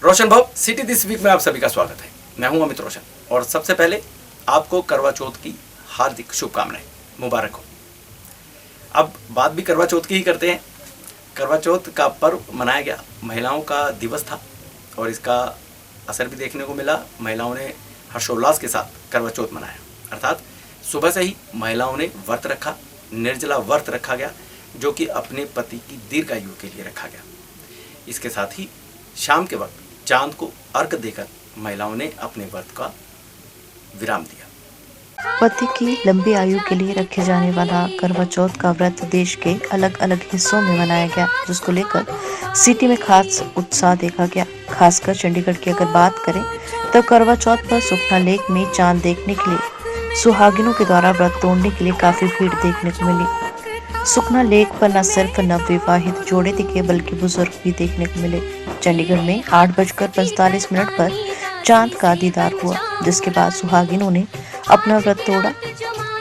रोशन भव city this week में आप सभी का स्वागत है। मैं हूं अमित रोशन और सबसे पहले आपको करवा चौथ की हार्दिक शुभकामनाएं, मुबारक हो। अब बात भी करवा चौथ की ही करते हैं। करवा चौथ का पर्व मनाया गया, महिलाओं का दिवस था और इसका असर भी देखने को मिला। महिलाओं ने हर्षोल्लास के साथ करवा चौथ मनाया, अर्थात सुबह से ही महिलाओं ने व्रत रखा, निर्जला व्रत रखा गया, जो कि अपने पति की दीर्घायु के लिए रखा गया। इसके साथ ही शाम के वक्त चांद को अर्घ देकर महिलाओं ने अपने व्रत का विराम दिया। पति की लंबी आयु के लिए रखे जाने वाला करवा चौथ का व्रत देश के अलग अलग हिस्सों में मनाया गया, जिसको लेकर सिटी में खास उत्साह देखा गया। खासकर चंडीगढ़ की अगर बात करें तो करवा चौथ पर सुखना लेक में चांद देखने के लिए सुहागिनों के द्वारा व्रत तोड़ने के लिए काफी भीड़ देखने को मिली। सुखना लेक पर न सिर्फ नवविवाहित जोड़े दिखे बल्कि बुजुर्ग भी देखने को मिले। चंडीगढ़ में 8:45 पर चांद का दीदार हुआ, जिसके बाद सुहागिनों ने अपना व्रत तोड़ा।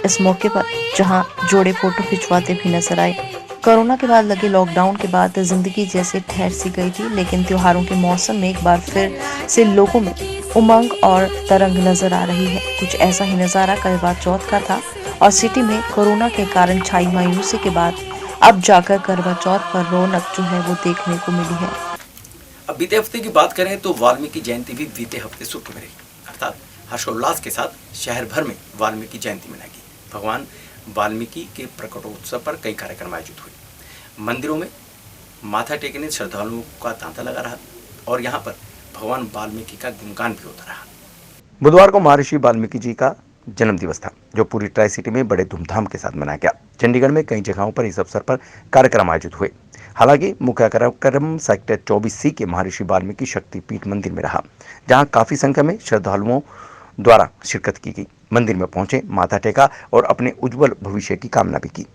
इस मौके पर जहां जोड़े फोटो खिंचवाते भी नजर आए। कोरोना के बाद लगे लॉकडाउन के बाद जिंदगी जैसे ठहर सी गई थी, लेकिन त्योहारों के मौसम में एक बार फिर से लोगों में उमंग और तरंग नजर आ रही है। कुछ ऐसा ही नजारा करवा चौथ का था और सिटी में कोरोना के कारण छाई मायूसी के बाद अब जाकर करवा चौथ पर रौनक जो है वो देखने को मिली है। अब बीते हफ्ते की बात करें तो वाल्मीकि जयंती भी बीते हफ्ते सुर्खियों में रही, अर्थात हर्षोल्लास के साथ शहर भर में वाल्मीकि जयंती मनाई गई। भगवान वाल्मीकि के प्रकटोत्सव पर कई कार्यक्रम आयोजित हुए। मंदिरों में माथा टेकने श्रद्धालुओं का तांता लगा रहा और यहाँ पर भगवान वाल्मीकि का गुणगान भी होता रहा। बुधवार को महर्षि वाल्मीकि जी का जन्म दिवस था, जो पूरी ट्राई सिटी में बड़े धूमधाम के साथ मनाया गया। चंडीगढ़ में कई जगहों पर इस अवसर पर कार्यक्रम आयोजित हुए। हालांकि मुख्य कार्यक्रम सेक्टर 24C के महर्षि वाल्मीकि शक्तिपीठ मंदिर में रहा, जहां काफी संख्या में श्रद्धालुओं द्वारा शिरकत की गई। मंदिर में पहुंचे, माथा टेका और अपने उज्जवल भविष्य की कामना भी की।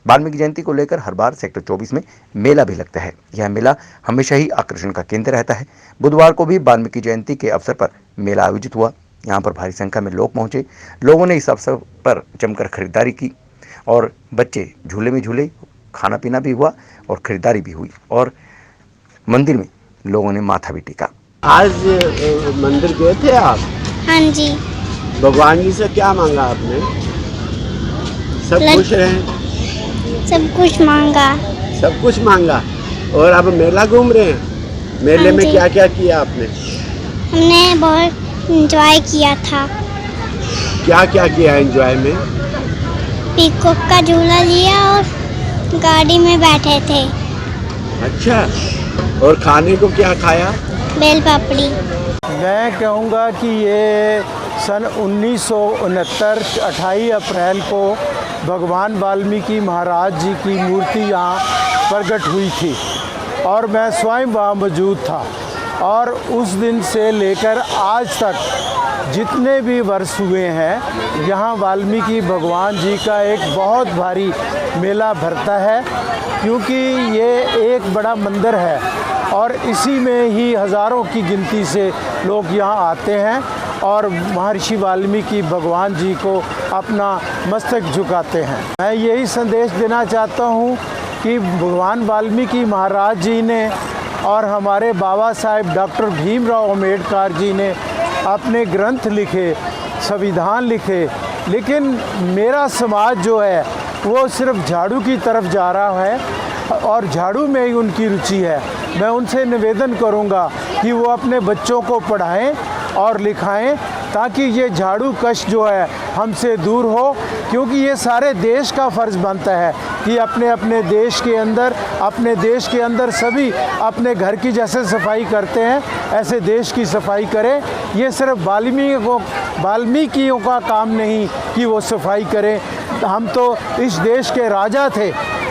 वाल्मीकि जयंती को लेकर हर बार सेक्टर 24 में मेला भी लगता है। यह मेला हमेशा ही आकर्षण का केंद्र रहता है। बुधवार को भी वाल्मीकि जयंती के अवसर पर मेला आयोजित हुआ। यहाँ पर भारी संख्या में लोग पहुंचे। लोगों ने इस अवसर पर जमकर खरीदारी की और बच्चे झूले में झूले, खाना पीना भी हुआ और खरीदारी भी हुई और मंदिर में लोगों ने माथा भी टेका। आज मंदिर गए थे आप? हाँ जी। भगवान जी से क्या मांगा आपने? सब खुश रहे? सब कुछ मांगा। सब कुछ मांगा। और अब मेला घूम रहे हैं। मेले में क्या क्या किया आपने? हमने बहुत एंजॉय किया था। क्या क्या किया एंजॉय में? पीकॉक का झूला लिया और गाड़ी में बैठे थे। अच्छा, और खाने को क्या खाया? बेल पापड़ी। मैं कहूँगा कि ये सन 1969 28 अप्रैल को भगवान वाल्मीकि महाराज जी की मूर्ति यहाँ प्रकट हुई थी और मैं स्वयं वहाँ मौजूद था। और उस दिन से लेकर आज तक जितने भी वर्ष हुए हैं, यहाँ वाल्मीकि भगवान जी का एक बहुत भारी मेला भरता है, क्योंकि ये एक बड़ा मंदिर है और इसी में ही हज़ारों की गिनती से लोग यहाँ आते हैं और महर्षि वाल्मीकि भगवान जी को अपना मस्तक झुकाते हैं। मैं यही संदेश देना चाहता हूँ कि भगवान वाल्मीकि महाराज जी ने और हमारे बाबा साहेब डॉक्टर भीमराव अम्बेडकर जी ने अपने ग्रंथ लिखे, संविधान लिखे, लेकिन मेरा समाज जो है वो सिर्फ झाड़ू की तरफ जा रहा है और झाड़ू में ही उनकी रुचि है। मैं उनसे निवेदन करूंगा कि वो अपने बच्चों को पढ़ाएं और लिखाएं, ताकि ये झाड़ू कश जो है हमसे दूर हो, क्योंकि ये सारे देश का फ़र्ज़ बनता है कि अपने अपने देश के अंदर सभी अपने घर की जैसे सफाई करते हैं ऐसे देश की सफाई करें। ये सिर्फ वाल्मीकियों का काम नहीं कि वो सफाई करें। हम तो इस देश के राजा थे,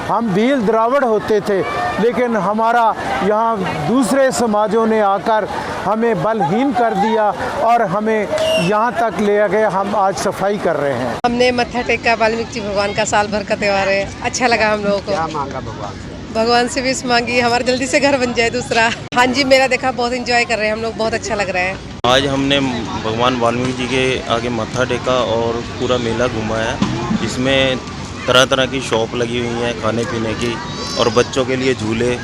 हम भील द्राविड़ होते थे, लेकिन हमारा यहाँ दूसरे समाजों ने आकर हमें बलहीन कर दिया और हमें यहाँ तक ले गए। हम आज सफाई कर रहे हैं। हमने मत्था टेका, वाल्मीकि भगवान का साल भर का त्यौहार है, अच्छा लगा हम लोगों को। क्या मांगा भगवान से? भगवान से विश मांगी हमारा जल्दी से घर बन जाए दूसरा। हाँ जी, मेरा देखा बहुत एंजॉय कर रहे हैं हम लोग, बहुत अच्छा लग रहा है। आज हमने भगवान वाल्मीकि जी के आगे मत्था टेका और पूरा मेला घुमाया, जिसमें तरह तरह की शॉप लगी हुई हैं खाने पीने की और बच्चों के लिए झूले।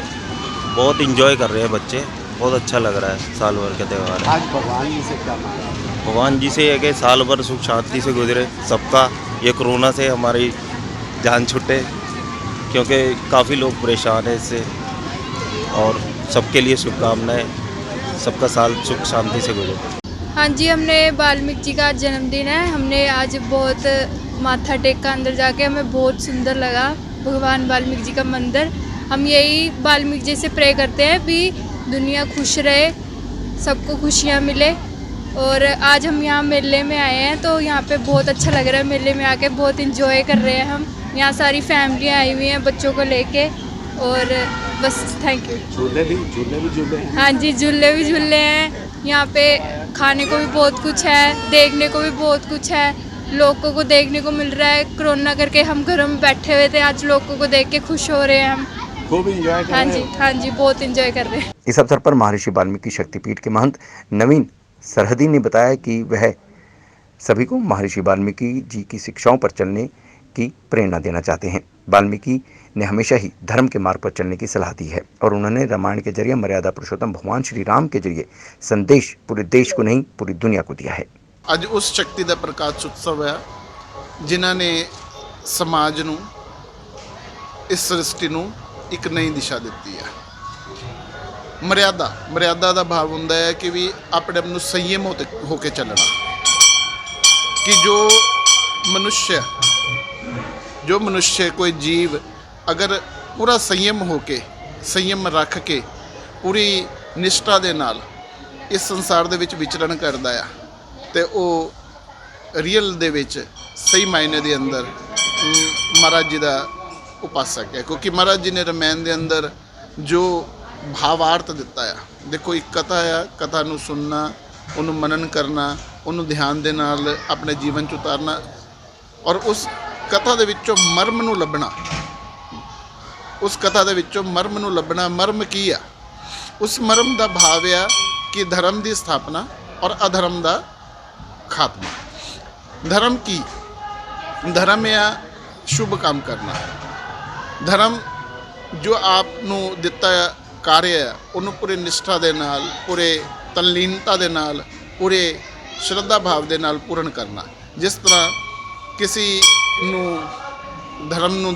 बहुत इंजॉय कर रहे हैं बच्चे। बहुत अच्छा लग रहा है, साल भर का त्यौहार है। आज भगवान जी से क्या मांगा? भगवान जी से है कि साल भर सुख शांति से गुजरे सबका, ये कोरोना से हमारी जान छूटे, क्योंकि काफ़ी लोग परेशान हैं इससे, और सबके लिए शुभकामनाएं, सबका साल सुख शांति से गुजरे। हाँ जी, हमने वाल्मीकि जी का जन्मदिन है, हमने आज बहुत माथा टेका अंदर जाके, हमें बहुत सुंदर लगा भगवान वाल्मीकि जी का मंदिर। हम यही वाल्मीकि जी से प्रे करते हैं भी दुनिया खुश रहे, सबको खुशियाँ मिले। और आज हम यहाँ मेले में आए हैं तो यहाँ पे बहुत अच्छा लग रहा है, मेले में आके बहुत इंजॉय कर रहे हैं हम। यहाँ सारी फैमिलियाँ आई हुई हैं बच्चों को लेके, और बस थैंक यू। झूले भी झूले हैं। हाँ जी, झूले भी झूले हैं, यहाँ पे खाने को भी बहुत कुछ है, देखने को भी बहुत कुछ है, लोगों को देखने को मिल रहा है। कोरोना करके हम घरों में बैठे हुए थे, आज लोगों को देख के खुश हो रहे हैं हम। खूब इंजॉय कर हाँ रहे जी, हैं। हाँ जी, बहुत इंजॉय कर रहे हैं। इस अवसर पर महर्षि वाल्मीकि शक्तिपीठ के महंत नवीन सरहदी ने बताया कि वह सभी को महर्षि वाल्मीकि जी की शिक्षाओं पर चलने की प्रेरणा देना चाहते हैं। वाल्मीकि ने हमेशा ही धर्म के मार्ग पर चलने की सलाह दी है और उन्होंने रामायण के जरिए मर्यादा पुरुषोत्तम भगवान श्री राम के जरिए संदेश पूरे देश को नहीं पूरी दुनिया को दिया है। ਅੱਜ ਉਸ ਸ਼ਕਤੀ ਦਾ ਪ੍ਰਕਾਸ਼ ਉਤਸਵ ਹੈ ਜਿਨ੍ਹਾਂ ਨੇ ਸਮਾਜ ਨੂੰ, ਇਸ ਸ੍ਰਿਸ਼ਟੀ ਨੂੰ ਇੱਕ ਨਈ ਦਿਸ਼ਾ ਦਿੱਤੀ ਹੈ। ਮਰਿਆਦਾ ਦਾ ਭਾਵ ਹੁੰਦਾ ਹੈ ਕਿ ਵੀ ਆਪਣੇ ਆਪ ਨੂੰ ਸੰਯਮ ਹੋ ਕੇ ਚੱਲਣਾ, ਕਿ ਜੋ ਮਨੁੱਖ ਕੋਈ ਜੀਵ ਅਗਰ ਪੂਰਾ ਸੰਯਮ ਰੱਖ ਕੇ ਪੂਰੀ ਨਿਸ਼ਠਾ ਦੇ ਨਾਲ ਇਸ ਸੰਸਾਰ ਦੇ ਵਿੱਚ ਵਿਚਰਨ ਕਰਦਾ ਆ ਤੇ ਉਹ ਰੀਅਲ ਦੇ ਵਿੱਚ ਸਹੀ ਮਾਇਨੇ ਦੇ ਅੰਦਰ ਮਹਾਰਾਜ ਜੀ ਦਾ ਉਪਾਸਕ ਹੈ। ਕਿਉਂਕਿ ਮਹਾਰਾਜ ਜੀ ਨੇ ਰਮਾਇਣ ਦੇ ਅੰਦਰ ਜੋ ਭਾਵਾਰਥ ਦਿੱਤਾ ਆ, ਦੇਖੋ ਇੱਕ ਕਥਾ ਆ, ਕਥਾ ਨੂੰ ਸੁਣਨਾ, ਉਹਨੂੰ ਮਨਨ ਕਰਨਾ, ਉਹਨੂੰ ਧਿਆਨ ਦੇ ਨਾਲ ਆਪਣੇ ਜੀਵਨ 'ਚ ਉਤਾਰਨਾ, ਔਰ ਉਸ ਕਥਾ ਦੇ ਵਿੱਚੋਂ ਮਰਮ ਨੂੰ ਲੱਭਣਾ। ਉਸ ਕਥਾ ਦੇ ਵਿੱਚੋਂ ਮਰਮ ਨੂੰ ਲੱਭਣਾ। ਮਰਮ ਕੀ ਆ? ਉਸ ਮਰਮ ਦਾ ਭਾਵ ਆ ਕਿ ਧਰਮ ਦੀ ਸਥਾਪਨਾ ਔਰ ਅਧਰਮ ਦਾ ਖਾਤਮਾ। ਧਰਮ ਕੀ? ਧਰਮ ਆ ਸ਼ੁਭ ਕੰਮ ਕਰਨਾ। ਧਰਮ ਜੋ ਆਪ ਨੂੰ ਦਿੱਤਾ ਕਾਰਜ ਹੈ ਉਹਨੂੰ ਪੂਰੀ ਨਿਸ਼ਠਾ ਦੇ ਨਾਲ, ਪੂਰੇ ਤਨਲੀਨਤਾ ਦੇ ਨਾਲ, ਪੂਰੇ ਸ਼ਰਧਾ ਭਾਵ ਦੇ ਨਾਲ ਪੂਰਨ ਕਰਨਾ। ਜਿਸ ਤਰ੍ਹਾਂ ਕਿਸੇ ਨੂੰ ਧਰਮ ਨੂੰ,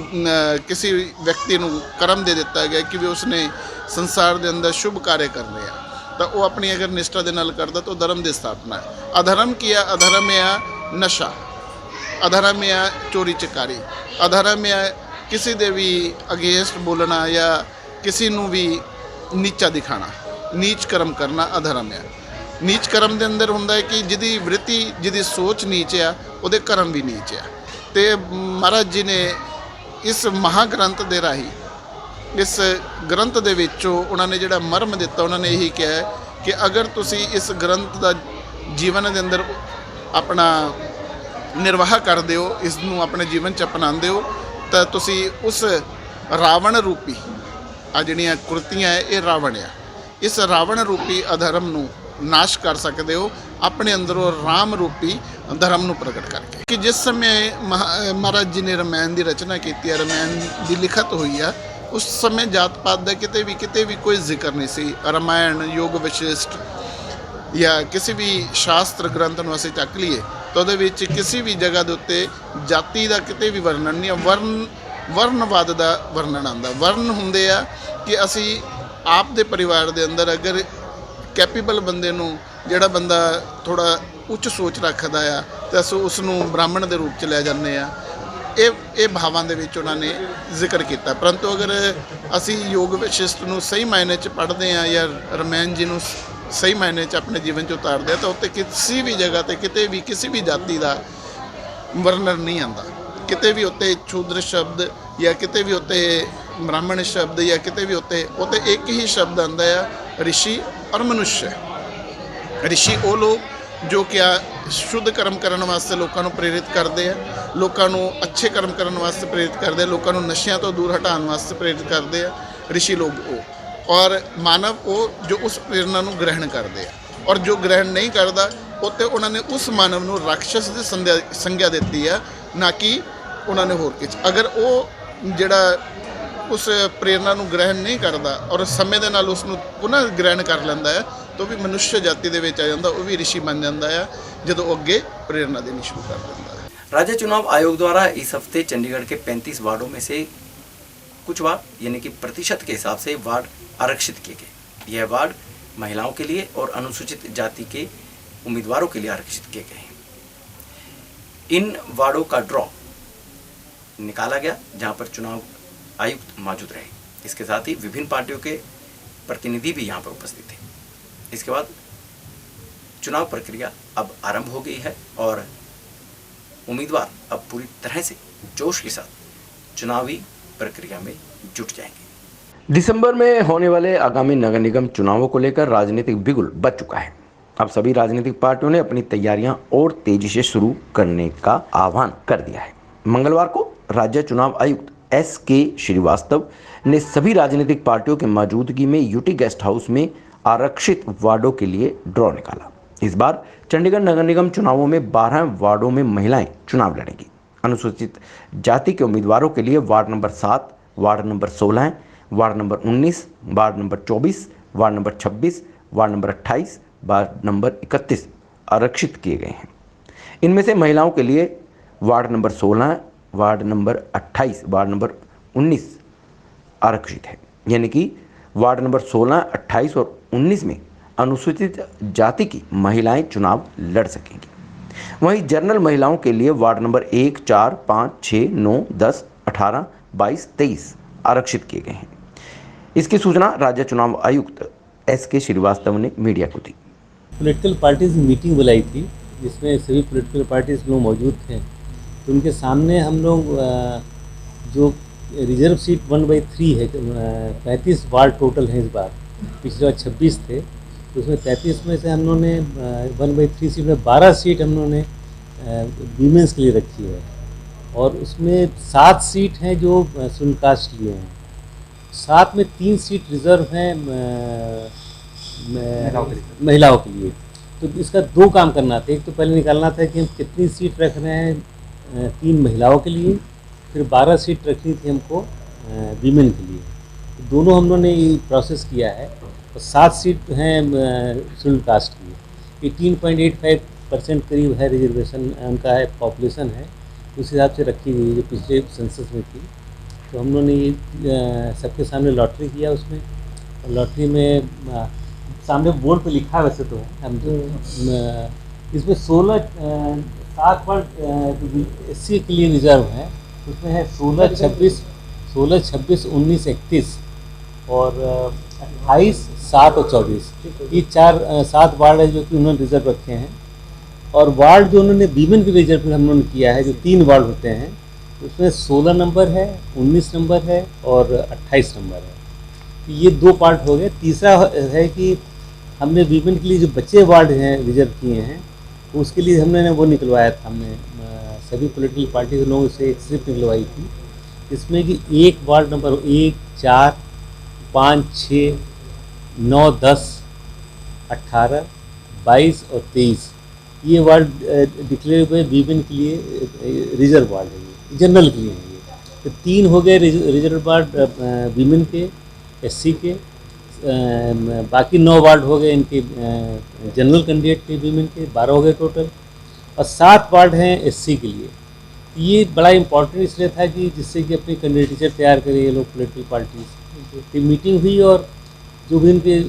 ਕਿਸੇ ਵਿਅਕਤੀ ਨੂੰ ਕਰਮ ਦੇ ਦਿੱਤਾ ਗਿਆ ਕਿ ਵੀ ਉਸਨੇ ਸੰਸਾਰ ਦੇ ਅੰਦਰ ਸ਼ੁਭ ਕਾਰਜ ਕਰਨੇ ਆ, ਤਾਂ ਉਹ ਆਪਣੀ ਅਗਰ ਨਿਸ਼ਠਾ ਦੇ ਨਾਲ ਕਰਦਾ ਤਾਂ ਉਹ ਧਰਮ ਦੀ ਸਥਾਪਨਾ ਹੈ। ਅਧਰਮ ਕੀ ਆ? ਅਧਰਮ ਆ ਨਸ਼ਾ, ਅਧਰਮ ਆ ਚੋਰੀ ਚਕਾਰੀ, ਅਧਰਮ ਆ ਕਿਸੇ ਦੇ ਵੀ ਅਗੇਂਸਟ ਬੋਲਣਾ ਜਾਂ ਕਿਸੇ ਨੂੰ ਵੀ ਨੀਚਾ ਦਿਖਾਣਾ, ਨੀਚ ਕਰਮ ਕਰਨਾ ਅਧਰਮ ਆ। ਨੀਚ ਕਰਮ ਦੇ ਅੰਦਰ ਹੁੰਦਾ ਹੈ ਕਿ ਜਿਹਦੀ ਵ੍ਰਿਤੀ, ਜਿਹਦੀ ਸੋਚ ਨੀਚ ਆ, ਉਹਦੇ ਕਰਮ ਵੀ ਨੀਚ ਆ। ਤੇ ਮਹਾਰਾਜ ਜੀ ਨੇ ਇਸ ਮਹਾਗ੍ਰੰਥ ਦੇ ਰਾਹੀਂ, ਇਸ ਗ੍ਰੰਥ ਦੇ ਵਿੱਚੋਂ ਉਹਨਾਂ ਨੇ ਜਿਹੜਾ ਮਰਮ ਦਿੱਤਾ, ਉਹਨਾਂ ਨੇ ਇਹੀ ਕਿਹਾ ਕਿ ਅਗਰ ਤੁਸੀਂ ਇਸ ਗ੍ਰੰਥ ਦਾ ਜੀਵਨ ਦੇ ਅੰਦਰ ਆਪਣਾ ਨਿਰਵਾਹ ਕਰਦੇ ਹੋ, ਇਸ ਨੂੰ ਆਪਣੇ ਜੀਵਨ 'ਚ ਅਪਣਾਉਂਦੇ ਹੋ, ਤਾਂ ਤੁਸੀਂ ਉਸ ਰਾਵਣ ਰੂਪੀ ਆ ਜਿਹੜੀਆਂ ਕੁਰਤੀਆਂ ਹੈ, ਇਹ ਰਾਵਣ ਆ, ਇਸ ਰਾਵਣ ਰੂਪੀ ਅਧਰਮ ਨੂੰ ਨਾਸ਼ ਕਰ ਸਕਦੇ ਹੋ ਆਪਣੇ ਅੰਦਰੋਂ ਰਾਮ ਰੂਪੀ ਧਰਮ ਨੂੰ ਪ੍ਰਗਟ ਕਰਕੇ। ਕਿ ਜਿਸ ਸਮੇਂ ਮਹਾਰਾਜ ਜੀ ਨੇ ਰਮਾਇਣ ਦੀ ਰਚਨਾ ਕੀਤੀ ਹੈ, ਰਮਾਇਣ ਦੀ ਲਿਖਤ ਹੋਈ ਆ, ਉਸ ਸਮੇਂ ਜਾਤ ਪਾਤ ਦਾ ਕਿਤੇ ਵੀ ਕੋਈ ਜ਼ਿਕਰ ਨਹੀਂ ਸੀ। ਰਮਾਇਣ, ਯੋਗ ਵਸ਼ਿਸ਼ਟ ਜਾਂ ਕਿਸੇ ਵੀ ਸ਼ਾਸਤਰ ਗ੍ਰੰਥ ਨੂੰ ਅਸੀਂ ਚੱਕ ਲਈਏ ਤਾਂ ਉਹਦੇ ਵਿੱਚ ਕਿਸੇ ਵੀ ਜਗ੍ਹਾ ਦੇ ਉੱਤੇ ਜਾਤੀ ਦਾ ਕਿਤੇ ਵੀ ਵਰਣਨ ਨਹੀਂ, ਵਰਨਵਾਦ ਦਾ ਵਰਣਨ ਆਉਂਦਾ। ਵਰਨ ਹੁੰਦੇ ਆ ਕਿ ਅਸੀਂ ਆਪ ਦੇ ਪਰਿਵਾਰ ਦੇ ਅੰਦਰ ਅਗਰ ਕੈਪੇਬਲ ਬੰਦੇ ਨੂੰ, ਜਿਹੜਾ ਬੰਦਾ ਥੋੜ੍ਹਾ ਉੱਚ ਸੋਚ ਰੱਖਦਾ ਆ, ਤਾਂ ਅਸੀਂ ਉਸ ਨੂੰ ਬ੍ਰਾਹਮਣ ਦੇ ਰੂਪ 'ਚ ਲੈ ਜਾਂਦੇ ਆ। ਇਹ ਭਾਵਾਂ ਦੇ ਵਿੱਚ ਉਹਨਾਂ ਨੇ ਜ਼ਿਕਰ ਕੀਤਾ। ਪਰੰਤੂ ਅਗਰ ਅਸੀਂ ਯੋਗ ਵਸ਼ਿਸ਼ਟ ਨੂੰ ਸਹੀ ਮਾਇਨੇ 'ਚ ਪੜ੍ਹਦੇ ਹਾਂ ਜਾਂ ਰਮਾਇਣ ਜੀ ਨੂੰ ਸਹੀ ਮਾਇਨੇ 'ਚ ਆਪਣੇ ਜੀਵਨ 'ਚ ਉਤਾਰਦੇ ਆ, ਤਾਂ ਉੱਤੇ ਕਿਸੇ ਵੀ ਜਗ੍ਹਾ 'ਤੇ ਕਿਤੇ ਵੀ ਕਿਸੇ ਵੀ ਜਾਤੀ ਦਾ ਵਰਣਨ ਨਹੀਂ ਆਉਂਦਾ। ਕਿਤੇ ਵੀ ਉੱਤੇ ਸ਼ੂਦਰ ਸ਼ਬਦ ਜਾਂ ਕਿਤੇ ਵੀ ਉੱਤੇ ਬ੍ਰਾਹਮਣ ਸ਼ਬਦ ਜਾਂ ਕਿਤੇ ਵੀ ਉੱਤੇ ਇੱਕ ਹੀ ਸ਼ਬਦ ਆਉਂਦਾ ਆ, ਰਿਸ਼ੀ ਔਰ ਮਨੁੱਸ਼। ਰਿਸ਼ੀ ਉਹ ਲੋਕ ਜੋ ਕਿ ਸ਼ੁੱਧ ਕਰਮ ਕਰਨ ਵਾਸਤੇ ਲੋਕਾਂ ਨੂੰ ਪ੍ਰੇਰਿਤ ਕਰਦੇ ਆ, ਲੋਕਾਂ ਨੂੰ ਅੱਛੇ ਕਰਮ ਕਰਨ ਵਾਸਤੇ ਪ੍ਰੇਰਿਤ ਕਰਦੇ ਆ, ਲੋਕਾਂ ਨੂੰ ਨਸ਼ਿਆਂ ਤੋਂ ਦੂਰ ਹਟਾਉਣ ਵਾਸਤੇ ਪ੍ਰੇਰਿਤ ਕਰਦੇ ਆ। ਰਿਸ਼ੀ ਲੋਕ ਉਹ, ਔਰ ਮਾਨਵ ਉਹ ਜੋ ਉਸ ਪ੍ਰੇਰਨਾ ਨੂੰ ਗ੍ਰਹਿਣ ਕਰਦੇ ਆ, ਔਰ ਜੋ ਗ੍ਰਹਿਣ ਨਹੀਂ ਕਰਦਾ ਉੱਤੇ ਉਹਨਾਂ ਨੇ ਉਸ ਮਾਨਵ ਨੂੰ ਰਾਖਸ਼ ਦੀ ਸੰਗਿਆ ਦਿੱਤੀ ਆ, ਨਾ ਕਿ ਉਹਨਾਂ ਨੇ ਹੋਰ ਕੁਝ। ਅਗਰ ਉਹ ਜਿਹੜਾ ਉਸ ਪ੍ਰੇਰਨਾ ਨੂੰ ਗ੍ਰਹਿਣ ਨਹੀਂ ਕਰਦਾ ਔਰ ਸਮੇਂ ਦੇ ਨਾਲ ਉਸ ਨੂੰ ਪੁਨः ਗ੍ਰਹਿਣ ਕਰ ਲੈਂਦਾ ਹੈ ਤਾਂ ਉਹ ਵੀ ਮਨੁੱਖ ਜਾਤੀ ਦੇ ਵਿੱਚ ਆ ਜਾਂਦਾ, ਉਹ ਵੀ ਰਿਸ਼ੀ ਬਣ ਜਾਂਦਾ ਹੈ ਜਦੋਂ ਉਹ ਅੱਗੇ ਪ੍ਰੇਰਨਾ ਦੇਣੀ शुरू कर ਦਿੰਦਾ है। राज्य चुनाव आयोग द्वारा इस हफ्ते चंडीगढ़ के 35 वार्डों में से कुछ वार्ड यानी कि प्रतिशत के हिसाब से वार्ड आरक्षित किए गए। यह वार्ड महिलाओं के लिए और अनुसूचित जाति के उम्मीदवारों के लिए आरक्षित किए गए हैं। इन वार्डों का ड्रॉ निकाला गया जहां पर चुनाव आयुक्त मौजूद रहे। इसके साथ ही विभिन्न पार्टियों के प्रतिनिधि भी यहां पर उपस्थित थे। इसके बाद चुनाव प्रक्रिया अब आरंभ हो गई है और उम्मीदवार अब पूरी तरह से जोश के साथ चुनावी प्रक्रिया में जुट जाएंगे। दिसंबर में होने वाले आगामी नगर निगम चुनावों को लेकर राजनीतिक बिगुल बच चुका है। अब सभी राजनीतिक पार्टियों ने अपनी तैयारियां और तेजी से शुरू करने का आह्वान कर दिया है। मंगलवार को राज्य चुनाव आयुक्त S.K. श्रीवास्तव ने सभी राजनीतिक पार्टियों के मौजूदगी में यूटी गेस्ट हाउस में आरक्षित वार्डों के लिए ड्रॉ निकाला। इस बार चंडीगढ़ नगर निगम चुनावों में 12 वार्डों में महिलाएं चुनाव लड़ेंगी। अनुसूचित जाति के उम्मीदवारों के लिए ward number 7, ward number 16, ward number 19, ward number 24, ward number 26, ward number 28, ward number 31 आरक्षित किए गए हैं। इनमें से महिलाओं के लिए ward number 16, ward number 28, ward number 19 आरक्षित है, यानी कि वार्ड नंबर 16, 28 और 19 में अनुसूचित जाति की महिलाएं चुनाव लड़ सकेंगी। वहीं जनरल महिलाओं के लिए वार्ड नंबर 1, 4, 5, 6, 9, 10, 18, 22, 23 आरक्षित किए गए हैं। इसकी सूचना राज्य चुनाव आयुक्त S.K. श्रीवास्तव ने मीडिया को दी। पॉलिटिकल पार्टीज मीटिंग बुलाई थी जिसमें सभी पॉलिटिकल पार्टीज लोग मौजूद थे, तो उनके सामने हम लोग जो रिजर्व सीट 1/3 है, 35 वार्ड टोटल हैं इस बार, पिछले बार 26 थे, तो उसमें 33 में से हम लोगों ने 1/3 सीट में 12 सीट हम लोगों ने वीमेंस के लिए रखी है और उसमें 7 सीट हैं जो सुनकास्ट लिए हैं, 7 में 3 सीट रिजर्व हैं महिलाओं के लिए। तो इसका 2 काम करना था। एक तो पहले निकालना था कि हम कितनी सीट रख रहे हैं 3 महिलाओं के लिए, फिर 12 सीट रखनी थी हमको वीमेन के लिए। तो दोनों हम लोगों ने ये प्रोसेस किया है और 7 सीट हैं शेड्यूल कास्ट की। 18.85% करीब है रिजर्वेशन उनका है, पॉपुलेशन है, उस हिसाब से रखी गई जो पिछले सेंसस में थी। तो हम लोगों ने ये सबके सामने लॉटरी किया उसमें, और लॉटरी में सामने बोर्ड पे लिखा वैसे तो है हम तो इसमें 7 वार्ड एससी के लिए रिजर्व है, उसमें है 16, 26, 19, 31 और 28, 7 और 24। ये 7 वार्ड है जो कि उन्होंने रिजर्व रखे हैं। और वार्ड जो उन्होंने वीमेन के रिजर्व हम लोगों ने किया है, जो 3 वार्ड होते हैं, उसमें 16 नंबर है, 19 नंबर है और 28 नंबर है। तो ये 2 पार्ट हो गए। तीसरा है कि हमने वीमेन के लिए जो बच्चे वार्ड हैं रिजर्व किए हैं, उसके लिए हमने वो निकलवाया था, हमने सभी पॉलिटिकल पार्टी के लोगों से एक स्लिप निकलवाई थी, जिसमें कि एक वार्ड नंबर 1, 4, 5, 6, 9, 10, 18, 22 और 23 ये वार्ड डिक्लेयर हुए वीमेन के लिए रिजर्व वार्ड है, ये जनरल के लिए है ये। तो 3 हो गए रिजर्व वार्ड वीमेन के, एससी के, बाकी 9 वार्ड हो गए इनके जनरल कैंडिडेट के वीमेन के, 12 हो गए टोटल, और 7 वार्ड हैं एससी के लिए। ये बड़ा इम्पोर्टेंट इसलिए था कि जिससे कि अपनी कैंडिडेचर तैयार करें ये लोग पॉलिटिकल पार्टीज। तो मीटिंग हुई और जो भी उनके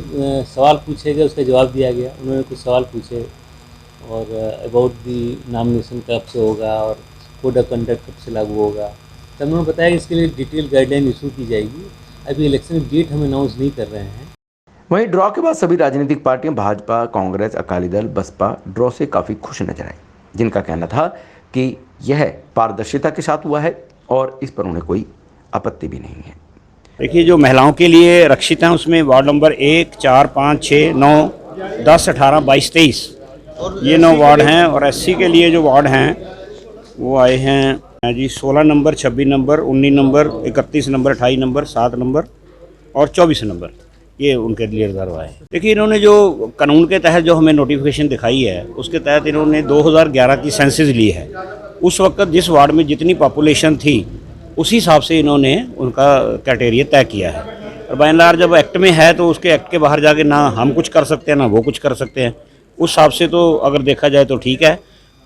सवाल पूछे गए उसका जवाब दिया गया। उन्होंने कुछ सवाल पूछे और अबाउट दी नॉमिनेशन कब से होगा और कोड ऑफ कंडक्ट कब से लागू होगा, तो उन्होंने बताया कि इसके लिए डिटेल गाइडलाइन इशू की जाएगी। अभी इलेक्शन डेट हम अनाउंस नहीं कर रहे हैं। वहीं ड्रॉ के बाद सभी राजनीतिक पार्टियां भाजपा, कांग्रेस, अकाली दल, बसपा ड्रॉ से काफ़ी खुश नजर आई, जिनका कहना था कि यह पारदर्शिता के साथ हुआ है और इस पर उन्हें कोई आपत्ति भी नहीं है। देखिए, जो महिलाओं के लिए रक्षित हैं उसमें वार्ड नंबर 1, 4, 5, 6, 9, 10, 18, 22, 23 ये 9 वार्ड हैं। और एससी के लिए जो वार्ड हैं वो आए हैं जी 16 number, 26 number, 19 number, 31 number, 28 number, 7 number और 24 नंबर, ये उनके लिए रिजर्व आए। देखिए, इन्होंने जो कानून के तहत जो हमें नोटिफिकेशन दिखाई है उसके तहत इन्होंने 2011 की सेंसस ली है। उस वक्त जिस वार्ड में जितनी पॉपुलेशन थी उसी हिसाब से इन्होंने उनका क्राइटेरिया तय किया है। और बाय एंड लार्ज जब एक्ट में है तो उसके एक्ट के बाहर जाके ना हम कुछ कर सकते हैं ना वो कुछ कर सकते हैं। उस हिसाब से तो अगर देखा जाए तो ठीक है।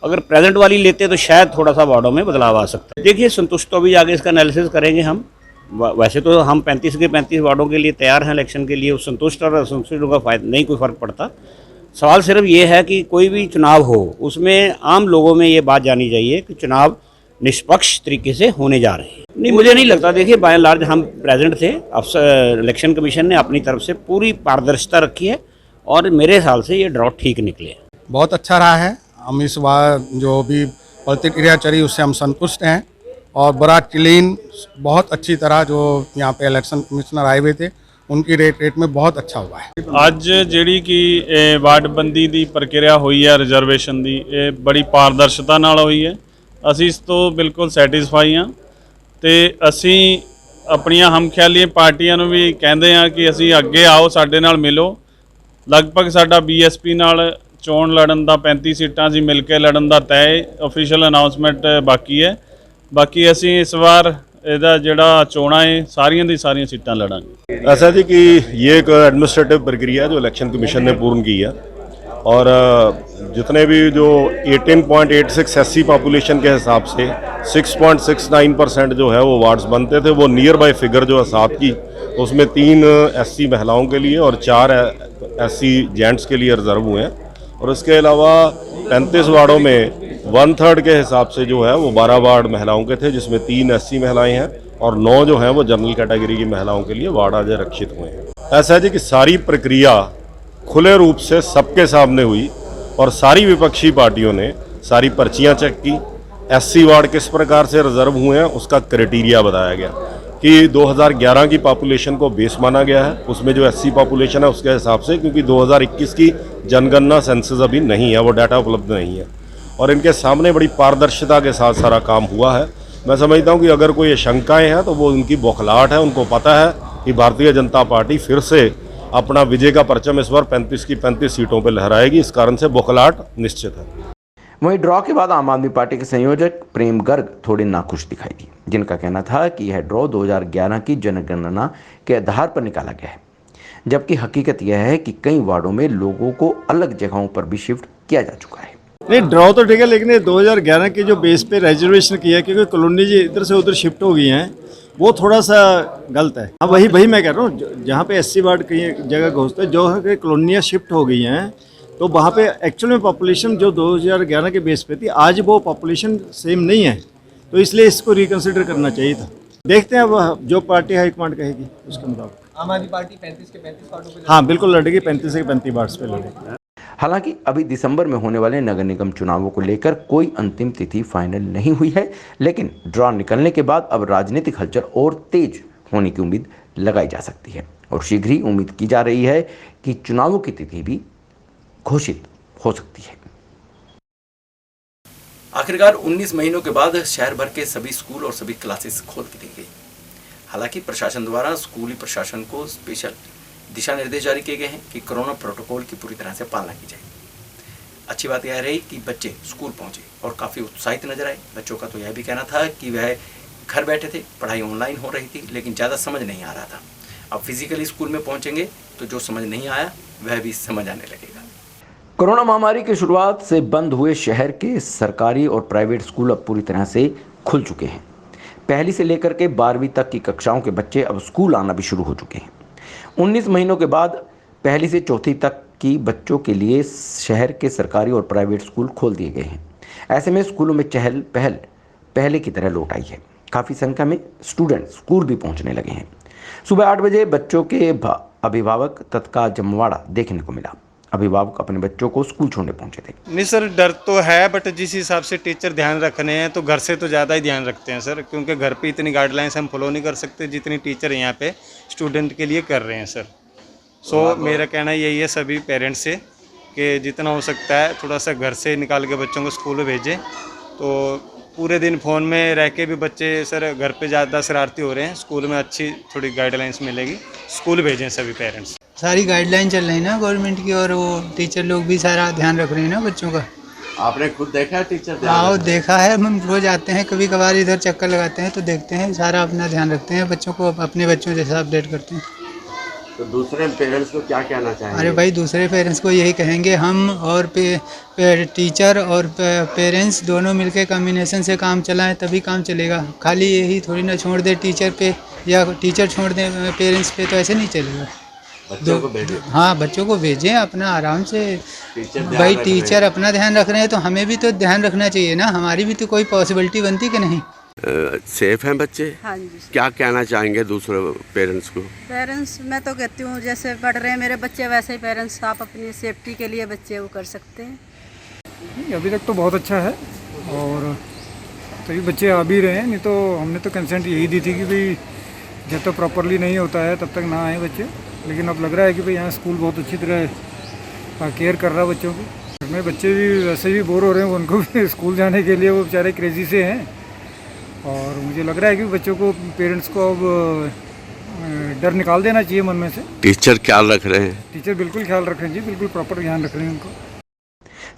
अगर प्रेजेंट वाली लेते तो शायद थोड़ा सा वार्डों में बदलाव आ सकता है। देखिए संतुष्ट तो अभी आगे इसका एनालिसिस करेंगे हम। वैसे तो हम 35 के 35 वार्डों के लिए तैयार हैं इलेक्शन के लिए। उस संतुष्ट और असंतुष्ट का फायदा नहीं कोई फ़र्क पड़ता। सवाल सिर्फ ये है कि कोई भी चुनाव हो उसमें आम लोगों में ये बात जानी चाहिए कि चुनाव निष्पक्ष तरीके से होने जा रहे हैं। नहीं, मुझे नहीं लगता। देखिए बाय एंड लार्ज हम प्रेजेंट थे। अफसर इलेक्शन कमीशन ने अपनी तरफ से पूरी पारदर्शिता रखी है और मेरे ख्याल से ये ड्रॉ ठीक निकले। बहुत अच्छा रहा है। हम इस बार जो भी प्रतिक्रिया चली उससे हम संतुष्ट हैं और बड़ा क्लीन बहुत अच्छी तरह जो यहाँ पे इलेक्शन कमिश्नर आए हुए थे उनकी रेट में बहुत अच्छा हुआ है। ਅੱਜ ਜਿਹੜੀ ਕਿ ਵਾਰਡਬੰਦੀ ਦੀ ਪ੍ਰਕਿਰਿਆ ਹੋਈ ਹੈ ਰਿਜ਼ਰਵੇਸ਼ਨ ਦੀ, ਇਹ ਬੜੀ ਪਾਰਦਰਸ਼ਤਾ ਨਾਲ ਹੋਈ ਹੈ। ਅਸੀਂ ਇਸ ਤੋਂ ਬਿਲਕੁਲ ਸੈਟੀਸਫਾਈ ਹਾਂ ਤੇ ਅਸੀਂ ਆਪਣੀਆਂ ਹਮਖਿਆਲੀ ਪਾਰਟੀਆਂ ਨੂੰ ਵੀ ਕਹਿੰਦੇ ਹਾਂ ਕਿ ਅਸੀਂ ਅੱਗੇ ਆਓ, ਸਾਡੇ ਨਾਲ ਮਿਲੋ। ਲਗਭਗ ਸਾਡਾ ਬੀਐਸਪੀ ਨਾਲ ਚੋਣ ਲੜਨ ਦਾ 35 ਸੀਟਾਂ ਅਸੀਂ ਮਿਲ ਕੇ ਲੜਨ ਦਾ ਤੈਅ ਆਫੀਸ਼ੀਅਲ ਅਨਾਉਂਸਮੈਂਟ ਬਾਕੀ ਹੈ। ਬਾਕੀ ਅਸੀਂ ਇਸ ਵਾਰ ਇਹਦਾ ਜਿਹੜਾ ਚੋਣਾਂ ਹੈ ਸਾਰੀਆਂ ਦੀ ਸਾਰੀਆਂ सीटां लड़ांगे। ऐसा थी कि ये एक एडमिनिस्ट्रेटिव प्रक्रिया जो इलेक्शन कमीशन ने पूर्ण की है और जितने भी जो 18.86 एससी पॉपुलेशन के हिसाब से 6.69% जो है वो वार्ड्स बनते थे, वो नियर बाय फिगर जो है 7 की, उसमें 3 एससी महिलाओं के लिए और 4 एससी जेंट्स के लिए रिजर्व हुए हैं। और इसके अलावा 35 वार्डों में 1/3 के हिसाब से जो है वो 12 वार्ड महिलाओं के थे, जिसमें 3 एससी महिलाएं हैं और 9 जो हैं वो जनरल कैटेगरी की महिलाओं के लिए वार्ड आज आरक्षित हुए हैं। ऐसा है जी कि सारी प्रक्रिया खुले रूप से सबके सामने हुई और सारी विपक्षी पार्टियों ने सारी पर्चियां चेक की। एससी वार्ड किस प्रकार से रिजर्व हुए हैं उसका क्राइटेरिया बताया गया कि 2011 की पॉपुलेशन को बेस माना गया है, उसमें जो एससी पॉपुलेशन है उसके हिसाब से, क्योंकि 2021 की जनगणना सेंसस अभी नहीं है, वो डाटा उपलब्ध नहीं है और इनके सामने बड़ी पारदर्शिता के साथ सारा काम हुआ है। मैं समझता हूं कि अगर कोई शंकाएं हैं तो वो उनकी बौखलाहट है। उनको पता है कि भारतीय जनता पार्टी फिर से अपना विजय का परचम इस बार 35 की 35 सीटों पर लहराएगी, इस कारण से बौखलाहट निश्चित है। वहीं ड्रॉ के बाद आम आदमी पार्टी के संयोजक प्रेम गर्ग थोड़े नाखुश दिखाई दिए, जिनका कहना था कि यह ड्रॉ 2011 की जनगणना के आधार पर निकाला गया है, जबकि हकीकत यह है कि कई वार्डों में लोगों को अलग जगहों पर भी शिफ्ट किया जा चुका है। नहीं, ड्रॉ तो ठीक है, लेकिन ये 2011 के जो बेस पे रिजर्वेशन किया है, क्योंकि कॉलोनी जी इधर से उधर शिफ्ट हो गई हैं, वो थोड़ा सा गलत है। हाँ, वही मैं कह रहा हूँ, जहाँ पे एससी वार्ड कई जगह घोषित है, जो है कॉलोनियाँ शिफ्ट हो गई हैं, तो वहाँ पे एक्चुअल में पॉपुलेशन जो 2011 के बेस पे थी, आज वो पॉपुलेशन सेम नहीं है, तो इसलिए इसको रिकन्सिडर करना चाहिए था। देखते हैं अब जो पार्टी हाईकमांड कहेगी उसके मुताबिक। आम आदमी पार्टी 35 के 35 वार्डों पे, हाँ बिल्कुल लड़ेगी, 35 से 35 वार्ड्स पे लड़ेगी। हालांकि अभी दिसंबर में होने वाले नगर निगम चुनावों को लेकर कोई अंतिम तिथि फाइनल नहीं हुई है, लेकिन ड्रॉ निकलने के बाद अब राजनीतिक हलचल और तेज होने की उम्मीद लगाई जा सकती है और शीघ्र ही उम्मीद की जा रही है कि चुनावों की तिथि भी घोषित हो सकती है। आखिरकार 19 महीनों के बाद शहर भर के सभी स्कूल और सभी क्लासेस खोल दी गई। हालांकि प्रशासन द्वारा स्कूली प्रशासन को स्पेशल दिशा निर्देश जारी किए गए हैं कि कोरोना प्रोटोकॉल की पूरी तरह से पालना की जाए। अच्छी बात यह रही कि बच्चे स्कूल पहुंचे और काफ़ी उत्साहित नजर आए। बच्चों का तो यह भी कहना था कि वह घर बैठे थे, पढ़ाई ऑनलाइन हो रही थी, लेकिन ज़्यादा समझ नहीं आ रहा था। अब फिजिकली स्कूल में पहुंचेंगे तो जो समझ नहीं आया वह भी समझ आने लगेगा। कोरोना महामारी की शुरुआत से बंद हुए शहर के सरकारी और प्राइवेट स्कूल अब पूरी तरह से खुल चुके हैं। पहली से लेकर के 12वीं तक की कक्षाओं के बच्चे अब स्कूल आना भी शुरू हो चुके हैं। 19 महीनों के बाद पहली से चौथी तक की बच्चों के लिए शहर के सरकारी और प्राइवेट स्कूल खोल दिए गए हैं। ऐसे में स्कूलों में चहल पहल पहले की तरह लौट आई है। काफ़ी संख्या में स्टूडेंट स्कूल भी पहुंचने लगे हैं। सुबह 8 बजे बच्चों के अभिभावक तत्काल जमवाड़ा देखने को मिला। अभिभावक अपने बच्चों को स्कूल छोड़ने पहुंचे थे। नहीं सर, डर तो है, बट जिस हिसाब से टीचर ध्यान रखने हैं तो घर से तो ज़्यादा ही ध्यान रखते हैं सर, क्योंकि घर पे इतनी गाइडलाइंस हम फॉलो नहीं कर सकते जितनी टीचर यहाँ पे स्टूडेंट के लिए कर रहे हैं सर। सो मेरा कहना यही है सभी पेरेंट्स से कि जितना हो सकता है थोड़ा सा घर से निकाल के बच्चों को स्कूल भेजें। तो पूरे दिन फ़ोन में रह के भी बच्चे सर घर पे ज़्यादा शरारती हो रहे हैं, स्कूल में अच्छी थोड़ी गाइडलाइंस मिलेगी, स्कूल भेजें सभी पेरेंट्स। सारी गाइडलाइन चल रही है ना गवर्नमेंट की, और वो टीचर लोग भी सारा ध्यान रख रहे हैं ना बच्चों का, आपने खुद देखा है टीचर ध्यान हाँ रखते हैं? देखा है, हम रोज आते हैं, कभी कभार इधर चक्कर लगाते हैं तो देखते हैं, सारा अपना ध्यान रखते हैं, बच्चों को अपने बच्चों जैसा अपडेट करते हैं। तो दूसरे पेरेंट्स को क्या कहना चाहेंगे? अरे भाई दूसरे पेरेंट्स को यही कहेंगे, हम और टीचर और पेरेंट्स दोनों मिलके कॉम्बिनेशन से काम चलाएं तभी काम चलेगा। खाली यही थोड़ी ना छोड़ दे टीचर पे या टीचर छोड़ दे पेरेंट्स पे, तो ऐसे नहीं चलेगा। बच्चों को भेजें। हाँ बच्चों को भेजें अपना आराम से। टीचर ध्यान भाई रख रहे हैं। टीचर अपना ध्यान रख रहे हैं तो हमें भी तो ध्यान रखना चाहिए ना, हमारी भी तो कोई पॉसिबिलिटी बनती कि नहीं। सेफ हैं बच्चे? हाँ जी। क्या कहना चाहेंगे दूसरे पेरेंट्स को? पेरेंट्स मैं तो कहती हूँ जैसे पढ़ रहे हैं मेरे बच्चे वैसे ही पेरेंट्स आप अपनी सेफ्टी के लिए बच्चे वो कर सकते हैं। अभी तक तो बहुत अच्छा है और तभी बच्चे आ भी रहे हैं, नहीं तो हमने तो कंसेंट यही दी थी कि भाई जब तक प्रॉपरली नहीं होता है तब तक ना आए बच्चे। लेकिन अब लग रहा है कि भाई यहाँ स्कूल बहुत अच्छी तरह केयर कर रहा है बच्चों की। घर में बच्चे भी वैसे भी बोर हो रहे हैं, उनको भी स्कूल जाने के लिए वो बेचारे क्रेजी से हैं और मुझे लग रहा है कि बच्चों को पेरेंट्स को अब डर निकाल देना चाहिए मन में से। टीचर ख्याल रख रहे हैं? टीचर बिल्कुल ख्याल रख रहे हैं जी, बिल्कुल प्रॉपर ध्यान रख रहे हैं उनको।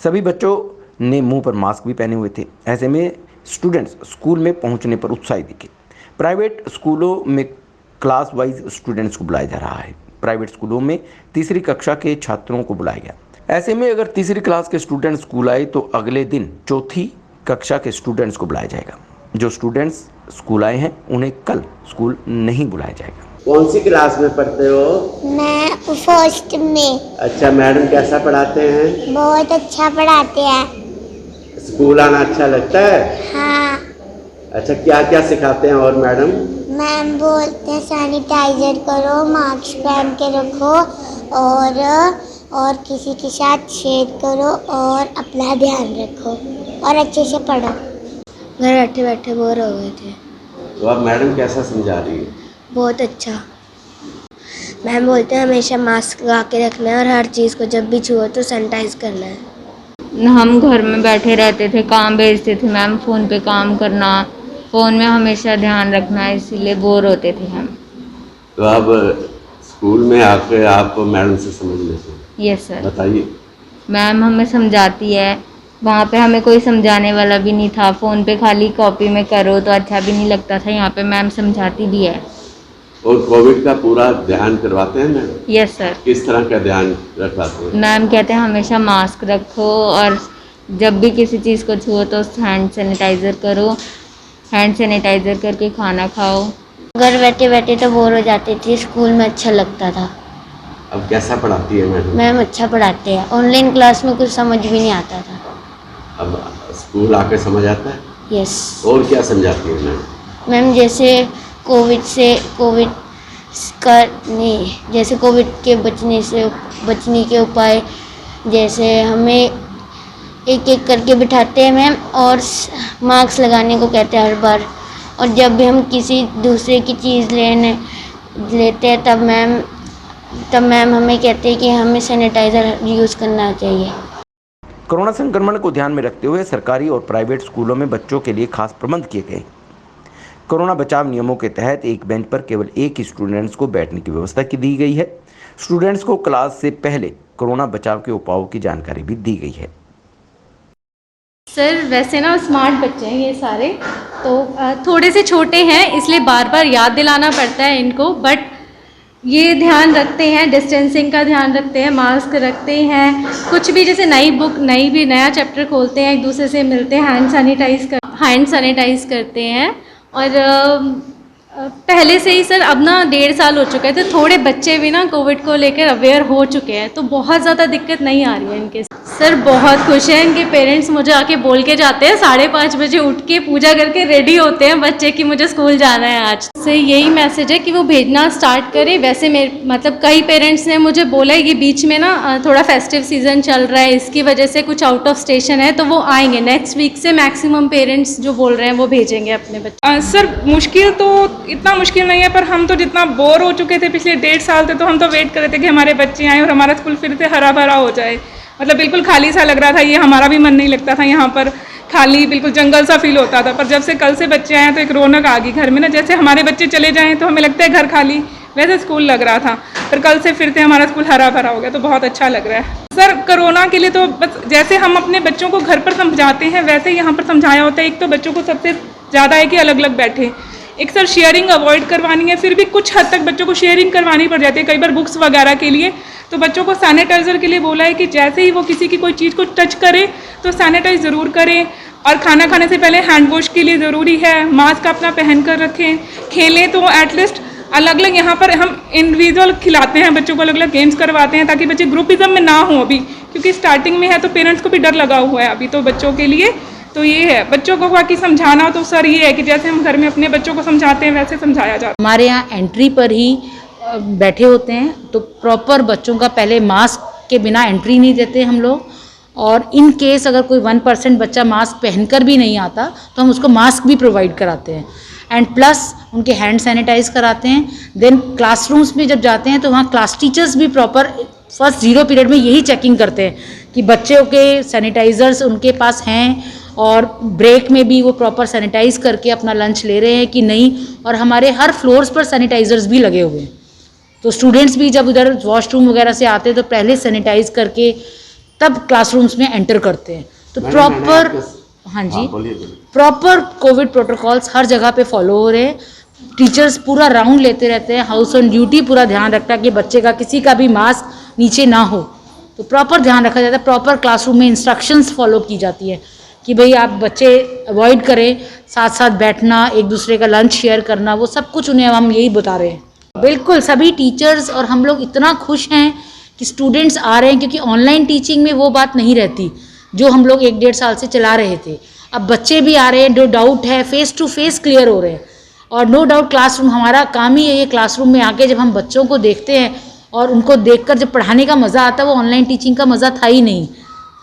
सभी बच्चों ने मुंह पर मास्क भी पहने हुए थे। ऐसे में स्टूडेंट्स स्कूल में पहुंचने पर उत्साहित दिखे। प्राइवेट स्कूलों में क्लास वाइज स्टूडेंट्स को बुलाया जा रहा है। प्राइवेट स्कूलों में तीसरी कक्षा के छात्रों को बुलाया गया। ऐसे में अगर तीसरी क्लास के स्टूडेंट्स स्कूल आए तो अगले दिन चौथी कक्षा के स्टूडेंट्स को बुलाया जाएगा। जो स्टूडेंट्स स्कूल आए हैं उन्हें कल स्कूल नहीं बुलाया जाएगा। कौन सी क्लास में पढ़ते हो? मैं फर्स्ट में। अच्छा, मैडम कैसा पढ़ाते हैं? बहुत अच्छा पढ़ाते हैं। स्कूल आना अच्छा लगता है? हाँ। अच्छा, क्या क्या सिखाते हैं और मैडम? मैम बोलते हैं सैनिटाइजर करो, मास्क पहन के रखो और किसी के साथ शेयर करो और अपना ध्यान रखो और अच्छे से पढ़ो। घर बैठे बैठे बोर हो गए थे। तो अब मैडम कैसा समझा रही है? बहुत अच्छा। मैम बोलते हैं हमेशा मास्क लगा के रखना है और हर चीज़ को जब भी छुओ तो सैनिटाइज करना है। हम घर में बैठे रहते थे, काम भेजते थे मैम, फ़ोन पे काम करना, फ़ोन में हमेशा ध्यान रखना, इसीलिए बोर होते थे हम। तो अब स्कूल में आके आप मैडम से समझ लेते हैं? Yes sir. बताइए। मैम हमें समझाती है, वहाँ पे हमें कोई समझाने वाला भी नहीं था। फ़ोन पे खाली कॉपी में करो तो अच्छा भी नहीं लगता था, यहाँ पे मैम समझाती भी है। और कोविड का पूरा ध्यान करवाते हैं मैम? Yes sir. किस तरह का ध्यान रखवाते हैं? मैम कहते हैं हमेशा मास्क रखो और जब भी किसी चीज़ को छुओ तो हैंड सैनिटाइज़र करो, हैंड सैनिटाइज़र करके खाना खाओ। घर बैठे बैठे तो बोर हो जाते थे, स्कूल में अच्छा लगता था। अब कैसा पढ़ाती है मैडम? मैम अच्छा पढ़ाते हैं, ऑनलाइन क्लास में कुछ समझ भी नहीं आता था। अब स्कूल आके समझ आता है? यस। और क्या समझाती है मैम? मैम जैसे कोविड के बचने के उपाय, जैसे हमें एक एक करके बिठाते हैं मैम और मास्क लगाने को कहते हैं हर बार। और जब भी हम किसी दूसरे की चीज़ लेते हैं तब मैम हमें कहते हैं कि हमें सैनिटाइज़र यूज़ करना चाहिए। कोरोना संक्रमण को ध्यान में रखते हुए सरकारी और प्राइवेट स्कूलों में बच्चों के लिए खास प्रबंध किए गए। कोरोना बचाव नियमों के तहत एक बेंच पर केवल एक ही स्टूडेंट्स को बैठने की व्यवस्था की दी गई है। स्टूडेंट्स को क्लास से पहले कोरोना बचाव के उपायों की जानकारी भी दी गई है। सर वैसे ना स्मार्ट बच्चे हैं ये सारे, तो थोड़े से छोटे हैं इसलिए बार बार याद दिलाना पड़ता है इनको, बट ये ध्यान रखते हैं, डिस्टेंसिंग का ध्यान रखते हैं, मास्क रखते हैं, कुछ भी जैसे नया चैप्टर खोलते हैं, एक दूसरे से मिलते हैं, हैंड सैनिटाइज करते हैं। और पहले से ही सर अब ना 1.5 साल हो चुके थे, थोड़े बच्चे भी ना कोविड को लेकर अवेयर हो चुके हैं, तो बहुत ज़्यादा दिक्कत नहीं आ रही है इनके। सर बहुत खुश हैं, इनके पेरेंट्स मुझे आके बोल के जाते हैं, 5:30 बजे उठ के पूजा करके रेडी होते हैं बच्चे कि मुझे स्कूल जाना है आज। से यही मैसेज है कि वो भेजना स्टार्ट करें। वैसे मतलब कई पेरेंट्स ने मुझे बोला है कि बीच में ना थोड़ा फेस्टिव सीज़न चल रहा है, इसकी वजह से कुछ आउट ऑफ स्टेशन है, तो वो आएंगे। नेक्स्ट वीक से मैक्सिमम पेरेंट्स जो बोल रहे हैं वो भेजेंगे अपने बच्चे। सर मुश्किल तो इतना मुश्किल नहीं है, पर हम तो जितना बोर हो चुके थे पिछले 1.5 साल से, तो हम तो वेट कर रहे थे कि हमारे बच्चे आएँ और हमारा स्कूल फिर से हरा भरा हो जाए। मतलब बिल्कुल खाली सा लग रहा था, ये हमारा भी मन नहीं लगता था, यहाँ पर खाली बिल्कुल जंगल सा फील होता था। पर जब से कल से बच्चे आए तो एक रौनक आ गई घर में ना, जैसे हमारे बच्चे चले जाएँ तो हमें लगता है घर खाली, वैसे स्कूल लग रहा था। पर कल से फिर से हमारा स्कूल हरा भरा हो गया, तो बहुत अच्छा लग रहा है। सर कोरोना के लिए तो बस जैसे हम अपने बच्चों को घर पर समझाते हैं वैसे ही यहाँ पर समझाया होता है। एक तो बच्चों को सबसे ज़्यादा है कि अलग अलग बैठे, एक सर शेयरिंग अवॉइड करवानी है, फिर भी कुछ हद तक बच्चों को शेयरिंग करवानी पड़ जाती है कई बार बुक्स वगैरह के लिए। तो बच्चों को सैनिटाइज़र के लिए बोला है कि जैसे ही वो किसी की कोई चीज़ को टच करे तो सैनिटाइज ज़रूर करें, और खाना खाने से पहले हैंड वॉश के लिए ज़रूरी है, मास्क अपना पहन कर रखें। खेलें तो एटलीस्ट अलग अलग, यहाँ पर हम इंडिविजुअल खिलाते हैं बच्चों को, अलग अलग गेम्स करवाते हैं ताकि बच्चे ग्रुपिज्म में ना हो अभी, क्योंकि स्टार्टिंग में है तो पेरेंट्स को भी डर लगा हुआ है अभी तो बच्चों के लिए। तो ये है बच्चों को बाकी समझाना, तो सर ये है कि जैसे हम घर में अपने बच्चों को समझाते हैं वैसे समझाया जाता है। हमारे यहाँ एंट्री पर ही बैठे होते हैं तो प्रॉपर बच्चों का पहले मास्क के बिना एंट्री नहीं देते हम लोग, और इन केस अगर कोई 1% बच्चा मास्क पहनकर भी नहीं आता तो हम उसको मास्क भी प्रोवाइड कराते हैं, एंड प्लस उनके हैंड सैनिटाइज कराते हैं। देन क्लासरूम्स में जब जाते हैं तो वहाँ क्लास टीचर्स भी प्रॉपर फर्स्ट 0 पीरियड में यही चेकिंग करते हैं कि बच्चों के सैनिटाइज़र्स उनके पास हैं, और ब्रेक में भी वो प्रॉपर सैनिटाइज़ करके अपना लंच ले रहे हैं कि नहीं। और हमारे हर फ्लोर्स पर सैनिटाइज़र्स भी लगे हुए हैं, तो स्टूडेंट्स भी जब उधर वॉशरूम वगैरह से आते हैं तो पहले सैनिटाइज करके तब क्लासरूम्स में एंटर करते हैं। तो प्रॉपर, हाँ जी, प्रॉपर कोविड प्रोटोकॉल्स हर जगह पे फॉलो हो रहे हैं। टीचर्स पूरा राउंड लेते रहते हैं, हाउस ऑन ड्यूटी पूरा ध्यान रखता है कि बच्चे का किसी का भी मास्क नीचे ना हो, तो प्रॉपर ध्यान रखा जाता है। प्रॉपर क्लासरूम में इंस्ट्रक्शंस फॉलो की जाती है कि भाई आप बच्चे अवॉइड करें, साथ साथ बैठना, एक दूसरे का लंच शेयर करना, वो सब कुछ उन्हें हम यही बता रहे हैं। बिल्कुल सभी टीचर्स और हम लोग इतना खुश हैं कि स्टूडेंट्स आ रहे हैं, क्योंकि ऑनलाइन टीचिंग में वो बात नहीं रहती जो हम लोग 1-1.5 साल से चला रहे थे। अब बच्चे भी आ रहे हैं, जो डाउट है फेस टू फेस क्लियर हो रहे हैं, और नो डाउट क्लासरूम हमारा काम ही है ये, क्लासरूम में आके जब हम बच्चों को देखते हैं और उनको देखकर जब पढ़ाने का मज़ा आता है, वो ऑनलाइन टीचिंग का मज़ा था ही नहीं।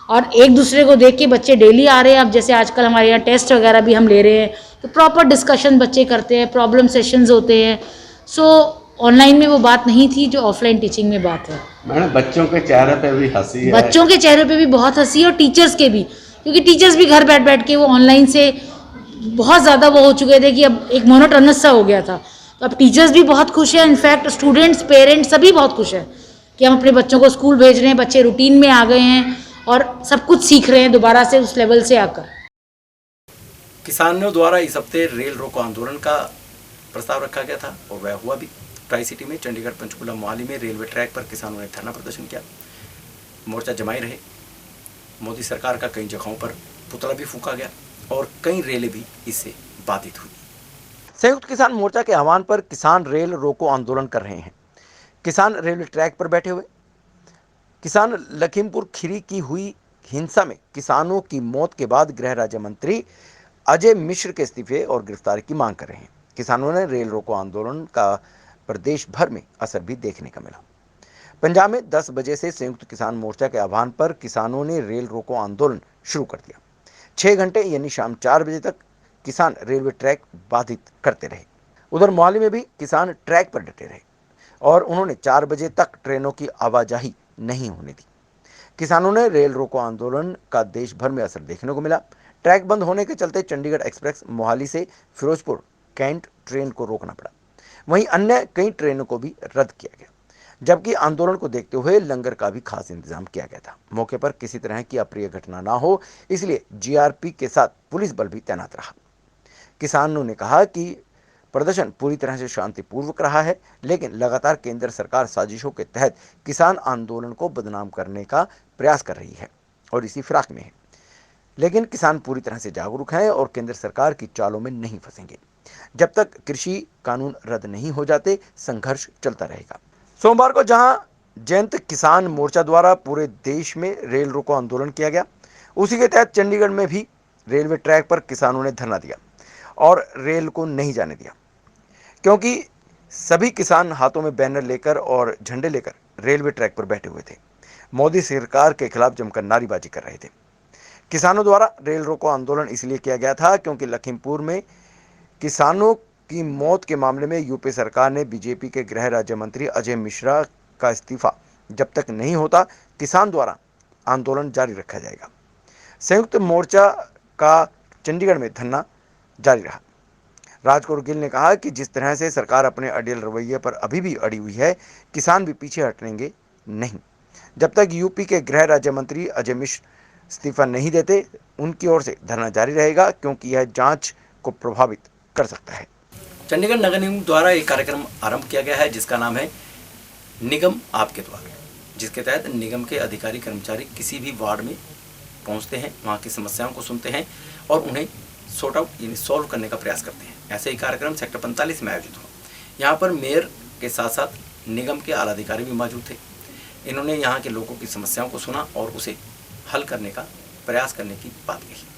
और एक दूसरे को देख के बच्चे डेली आ रहे हैं। अब जैसे आजकल हमारे यहाँ टेस्ट वगैरह भी हम ले रहे हैं, तो प्रॉपर डिस्कशन बच्चे करते हैं, प्रॉब्लम सेशंस होते हैं। सो ऑनलाइन में वो बात नहीं थी जो ऑफलाइन टीचिंग में बात है। मैडम बच्चों के चेहरे पे भी हंसी है, बच्चों के चेहरे पे भी बहुत हंसी है, और टीचर्स के भी, क्योंकि टीचर्स भी घर बैठ बैठ के वो ऑनलाइन से बहुत ज़्यादा वो हो चुके थे कि अब एक मोनोटोनस सा हो गया था। तो अब टीचर्स भी बहुत खुश हैं, इनफैक्ट स्टूडेंट्स, पेरेंट्स सभी बहुत खुश हैं कि हम अपने बच्चों को स्कूल भेज रहे हैं, बच्चे रूटीन में आ गए हैं और सब कुछ सीख रहे हैं दोबारा से उस लेवल से आकर। किसानों द्वारा इस हफ्ते रेल रोको आंदोलन का प्रस्ताव रखा गया था और वह हुआ भी। ट्राई सिटी में चंडीगढ़, पंचकुला, मोहाली में रेलवे ट्रैक पर किसानों ने धरना प्रदर्शन किया, मोर्चा जमाए रहे। मोदी सरकार का कई जगहों पर पुतला भी फूंका गया और कई रेलें भी इससे बाधित हुई। संयुक्त किसान मोर्चा के आह्वान पर किसान रेल रोको आंदोलन कर रहे हैं। किसान रेलवे ट्रैक पर बैठे हुए। किसान लखीमपुर खीरी की हुई हिंसा में किसानों की मौत के बाद गृह राज्य मंत्री अजय मिश्र के इस्तीफे और गिरफ्तारी की मांग कर रहे हैं। किसानों ने रेल रोको आंदोलन का प्रदेश भर में असर भी देखने का मिला। पंजाब में 10 बजे से संयुक्त किसान मोर्चा के आह्वान पर किसानों ने रेल रोको आंदोलन शुरू कर दिया। 6 घंटे यानी शाम 4 बजे तक किसान रेलवे ट्रैक बाधित करते रहे। उधर मोहाली में भी किसान ट्रैक पर डटे रहे और उन्होंने 4 बजे तक ट्रेनों की आवाजाही नहीं होने दी। किसानों ने रेल रोको आंदोलन का देश भर में असर देखने को मिला। ट्रैक बंद होने के चलते चंडीगढ़ एक्सप्रेस मोहाली से फिरोजपुर कैंट ट्रेन को रोकना पड़ा। वहीं अन्य कई ट्रेनों को भी रद्द किया गया, जबकि आंदोलन को देखते हुए लंगर का भी खास इंतजाम किया गया था। मौके पर किसी तरह की अप्रिय घटना ना हो, इसलिए जीआरपी के साथ पुलिस बल भी तैनात रहा। किसानों ने कहा कि प्रदर्शन पूरी तरह से शांतिपूर्वक रहा है, लेकिन लगातार केंद्र सरकार साजिशों के तहत किसान आंदोलन को बदनाम करने का प्रयास कर रही है और इसी फिराक में है। लेकिन किसान पूरी तरह से जागरूक हैं और केंद्र सरकार की चालों में नहीं फंसेंगे। जब तक कृषि कानून रद्द नहीं हो जाते, संघर्ष चलता रहेगा। सोमवार को जहां जयंत किसान मोर्चा द्वारा पूरे देश में रेल रोको आंदोलन किया गया, उसी के तहत चंडीगढ़ में भी रेलवे ट्रैक पर किसानों ने धरना दिया और रेल को नहीं जाने दिया, क्योंकि सभी किसान हाथों में बैनर लेकर और झंडे लेकर रेलवे ट्रैक पर बैठे हुए थे। मोदी सरकार के खिलाफ जमकर नारेबाजी कर रहे थे। किसानों द्वारा रेल रोको आंदोलन इसलिए किया गया था क्योंकि लखीमपुर में किसानों की मौत के मामले में यूपी सरकार ने बीजेपी के गृह राज्य मंत्री अजय मिश्रा का इस्तीफा जब तक नहीं होता, किसान द्वारा आंदोलन जारी रखा जाएगा। संयुक्त मोर्चा का चंडीगढ़ में धरना जारी रहा। राजकौर गिल ने कहा कि जिस तरह से सरकार अपने अड़ियल रवैये पर अभी भी अड़ी हुई है, किसान भी पीछे हटेंगे नहीं। जब तक यूपी के गृह राज्य मंत्री अजय मिश्र इस्तीफा नहीं देते, उनकी ओर से धरना जारी रहेगा, क्योंकि यह जांच को प्रभावित कर सकता है। चंडीगढ़ नगर निगम द्वारा एक कार्यक्रम आरंभ किया गया है जिसका नाम है निगम आपके द्वार, जिसके तहत निगम के अधिकारी कर्मचारी किसी भी वार्ड में पहुंचते हैं, वहां की समस्याओं को सुनते हैं और उन्हें सॉर्ट आउट यानी सॉल्व करने का प्रयास करते हैं। ऐसे ही कार्यक्रम सेक्टर 45 में आयोजित हुआ। यहाँ पर मेयर के साथ साथ निगम के आला अधिकारी भी मौजूद थे। इन्होंने यहाँ के लोगों की समस्याओं को सुना और उसे हल करने का प्रयास करने की बात कही।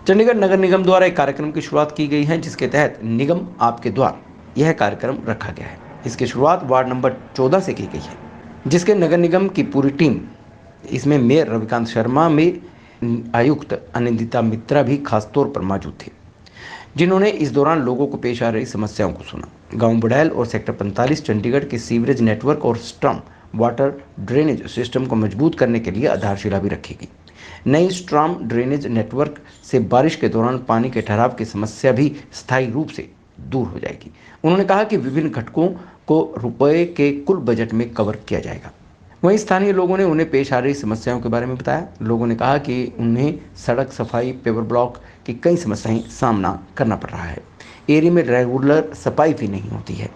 चंडीगढ़ नगर निगम द्वारा एक कार्यक्रम की शुरुआत की गई है जिसके तहत निगम आपके द्वार यह कार्यक्रम रखा गया है। इसकी शुरुआत वार्ड नंबर 14 से की गई है, जिसके नगर निगम की पूरी टीम, इसमें मेयर रविकांत शर्मा में आयुक्त अनिंदिता मित्रा भी खास तौर पर मौजूद थे, जिन्होंने इस दौरान लोगों को पेश आ रही समस्याओं को सुना। गांव बुड़ैल और सेक्टर 45 चंडीगढ़ के सीवरेज नेटवर्क और स्ट्रॉन्ग वाटर ड्रेनेज सिस्टम को मजबूत करने के लिए आधारशिला भी रखी गई। नई स्ट्रॉन्ग ड्रेनेज नेटवर्क से बारिश के दौरान पानी के ठहराव की समस्या भी स्थायी रूप से दूर हो जाएगी। उन्होंने कहा कि विभिन्न घटकों को रुपए के कुल बजट में कवर किया जाएगा। वहीं स्थानीय लोगों ने उन्हें पेश आ रही समस्याओं के बारे में बताया। लोगों ने कहा कि उन्हें सड़क सफाई, पेवर ब्लॉक की कई समस्याएं सामना करना पड़ रहा है। एरिया में रेगुलर सफाई भी नहीं होती है,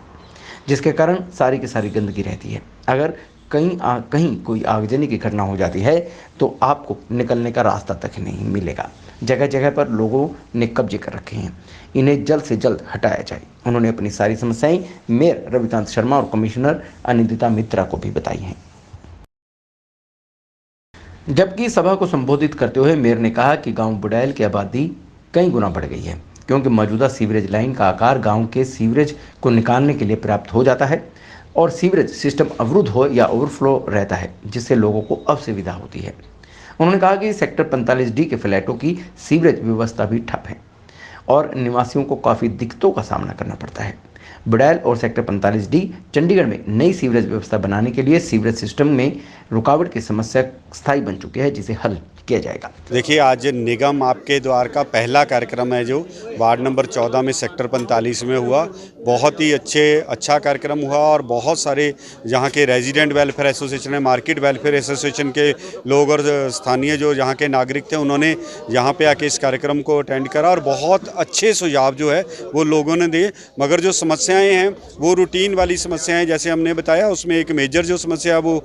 जिसके कारण सारी की सारी गंदगी रहती है। अगर कहीं कोई आगजनी की घटना हो जाती है तो आपको निकलने का रास्ता तक नहीं मिलेगा। जगह जगह पर लोगों ने कब्जे कर रखे हैं, इन्हें जल्द से जल्द हटाया जाए। उन्होंने अपनी सारी समस्याएं मेयर रविकांत शर्मा और कमिश्नर अनिंदिता मित्रा को भी बताई हैं। जबकि सभा को संबोधित करते हुए मेयर ने कहा कि गांव बुड़ैल की आबादी कई गुना बढ़ गई है, क्योंकि मौजूदा सीवरेज लाइन का आकार गांव के सीवरेज को निकालने के लिए पर्याप्त हो जाता है और सीवरेज सिस्टम अवरुद्ध हो या ओवरफ्लो रहता है, जिससे लोगों को असुविधा होती है। उन्होंने कहा कि सेक्टर 45D के फ्लैटों की सीवरेज व्यवस्था भी ठप है और निवासियों को काफ़ी दिक्कतों का सामना करना पड़ता है। बुड़ैल और सेक्टर 45D चंडीगढ़ में नई सीवरेज व्यवस्था बनाने के लिए सीवरेज सिस्टम में रुकावट की समस्या स्थायी बन चुकी है, जिसे हल किया जाएगा। देखिए, आज निगम आपके द्वार का पहला कार्यक्रम है जो वार्ड नंबर 14 में सेक्टर 45 में हुआ। बहुत ही अच्छा कार्यक्रम हुआ और बहुत सारे यहाँ के रेजिडेंट वेलफेयर एसोसिएशन है, मार्केट वेलफेयर एसोसिएशन के लोग और स्थानीय जो यहाँ के नागरिक थे, उन्होंने यहाँ पे आके इस कार्यक्रम को अटेंड करा और बहुत अच्छे सुझाव जो है वो लोगों ने दिए। मगर जो समस्याएँ हैं वो रूटीन वाली समस्याएँ, जैसे हमने बताया, उसमें एक मेजर जो समस्या वो